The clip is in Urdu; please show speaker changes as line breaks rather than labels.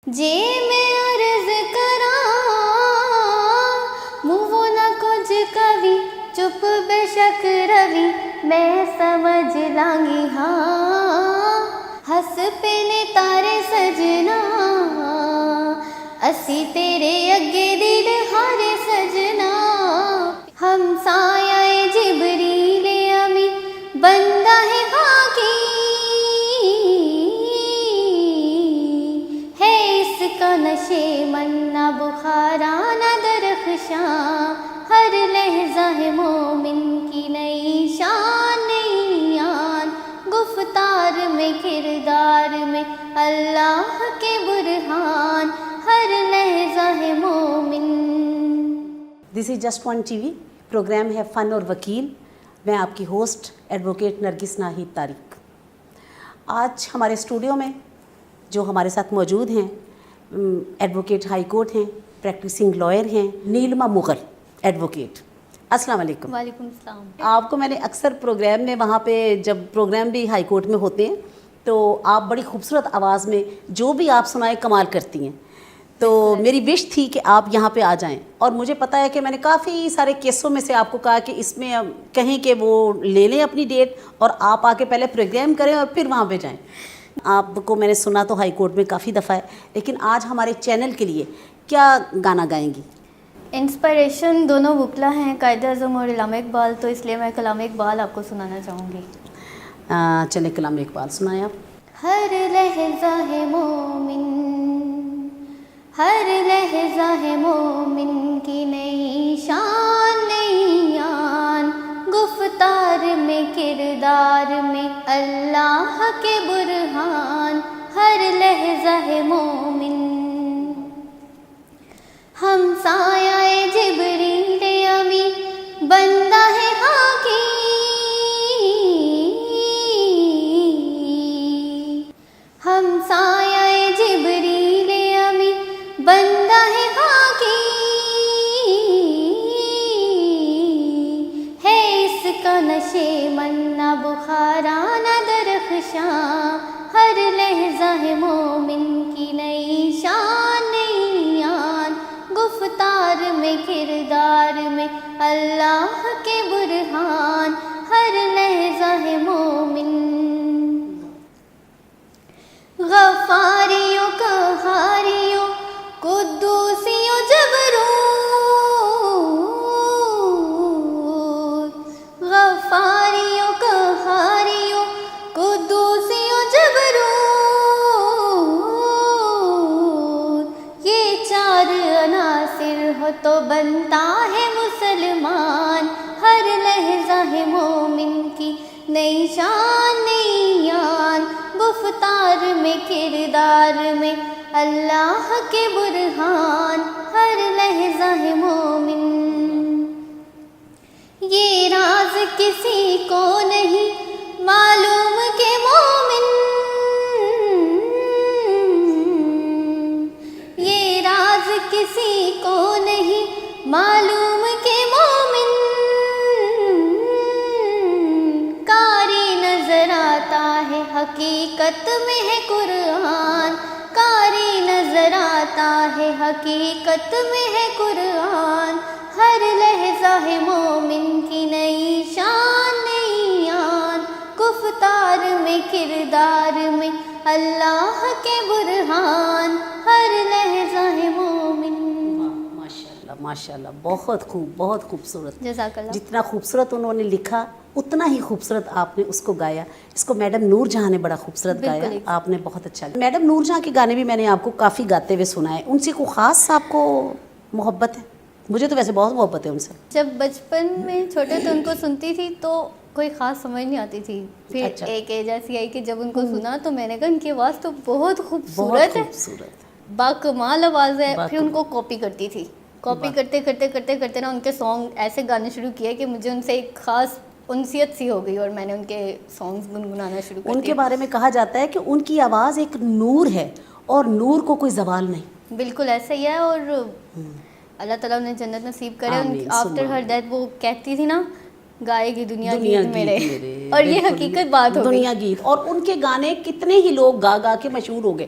جے میں عرض کراں منہ نہ کچھ کبھی چپ بے شک روی میں سمجھ لانگی ہاں ہس پہ نے تارے سجنا اسی تیرے اگے دل ہارے سجنا ہم سایہ جبریل امی بندہ ہے خاکی ہے اس کا نشے منا بخارانہ درخشاں ہر لحظہ ہے مومن کی نئی شان نئی آن گفتار میں کردار میں اللہ کے برہان ہر لحظہ ہے مومن.
This is just one T V, programme ہے فن اور وکیل. میں آپ کی ہوسٹ ایڈوکیٹ نرگس ناہید طارق. آج ہمارے اسٹوڈیو میں جو ہمارے ساتھ موجود ہیں ایڈوکیٹ ہائی کورٹ ہیں، پریکٹسنگ لائر ہیں، نیلما مغل ایڈوکیٹ. السلام علیکم.
وعلیکم السلام.
آپ کو میں نے اکثر پروگرام میں وہاں پہ جب پروگرام بھی ہائی کورٹ میں ہوتے ہیں تو آپ بڑی خوبصورت آواز میں جو بھی آپ سنائیں کمال کرتی ہیں، تو میری وش تھی کہ آپ یہاں پہ آ جائیں. اور مجھے پتہ ہے کہ میں نے کافی سارے کیسوں میں سے آپ کو کہا کہ اس میں کہیں کہ وہ لے لیں اپنی ڈیٹ اور آپ آ کے پہلے پروگرام کریں اور پھر وہاں پہ جائیں. آپ کو میں نے سنا تو ہائی کورٹ میں کافی دفعہ ہے، لیکن آج ہمارے چینل کے لیے کیا گانا گائیں گی؟
انسپریشن دونوں وکلا ہیں، قائد اعظم اور علامہ اقبال، تو اس لیے میں کلام اقبال آپ کو سنانا چاہوں گی.
چلیں کلام اقبال سنائیں آپ.
ہر لحظہ ہے مومن، ہر لحظہ ہے مومن کی نئی شان نئی آن گفتار میں کردار میں اللہ کے برہان ہر لحظہ ہے مومن. ہم سایہ جبریل امی بندہ ہے خاکی ہم سایہ جبریل امی بندہ ہے خاکی ہے اس کا نشے منا بخارانہ درخشاں ہر لحظہ ہے مومن کی نئی شان نئی آن گفتار میں کردار میں اللہ کے برہان ہر لحظہ ہے مومن. غفاریوں قہاریوں قدوسیوں جبروت غفاریوں قہاریوں قدوسیوں جبروت یہ چار عناصر ہو تو بنتا ہے مسلمان ہر لحظہ ہے مومن کی نئی شان نئی آن گفتار میں کردار میں اللہ کے برہان ہر لحظہ ہے مومن. یہ راز کسی کو نہیں معلوم کہ مومن یہ راز کسی کو نہیں معلوم کہ مومن کاری نظر آتا ہے حقیقت میں ہے قرآن کاری نظر آتا ہے حقیقت میں ہے قرآن ہر لحظہ ہے مومن کی نئی شان نئی آن گفتار میں کردار میں اللہ کے برہان ہر لحظہ ہے مومن.
ماشاء اللہ، بہت خوب، بہت خوبصورت.
جزاک اللہ.
جتنا خوبصورت انہوں نے لکھا اتنا ہی خوبصورت آپ نے اس کو گایا. اس کو میڈم نور جہاں نے بڑا خوبصورت گایا، آپ نے بہت اچھا. میڈم نور جہاں کے گانے بھی میں نے آپ کو کافی گاتے ہوئے سنا ہے. ان سے کوئی خاص آپ کو محبت ہے؟ مجھے تو ویسے بہت محبت ہے ان سے.
جب بچپن میں چھوٹے تو ان کو سنتی تھی تو کوئی خاص سمجھ نہیں آتی تھی. پھر ایک ایج ایسی آئی کہ جب ان کو سنا تو میں نے کہا ان کی آواز تو بہت خوبصورت ہے، باکمال آواز ہے. پھر ان کو کاپی کرتی تھی. کاپی کرتے کرتے کرتے کرتے نا ان کے سانگ ایسے گانے شروع کیے کہ مجھے ان سے ایک خاص انسیت سی ہو گئی اور میں نے ان کے سانگز گنگنانا شروع کر دیا.
ان کے بارے میں کہا جاتا ہے کہ ان کی آواز ایک نور ہے اور نور کو کوئی زوال نہیں.
بالکل ایسا ہی ہے. اور اللہ تعالیٰ انہیں جنت نصیب کرے. آفٹر ہر ڈیتھ وہ کہتی تھی نا گائے گی دنیا گیت میرے، اور یہ حقیقت بات ہو گئی.
دنیا گیت. اور ان کے گانے کتنے ہی لوگ گا گا کے مشہور ہو گئے.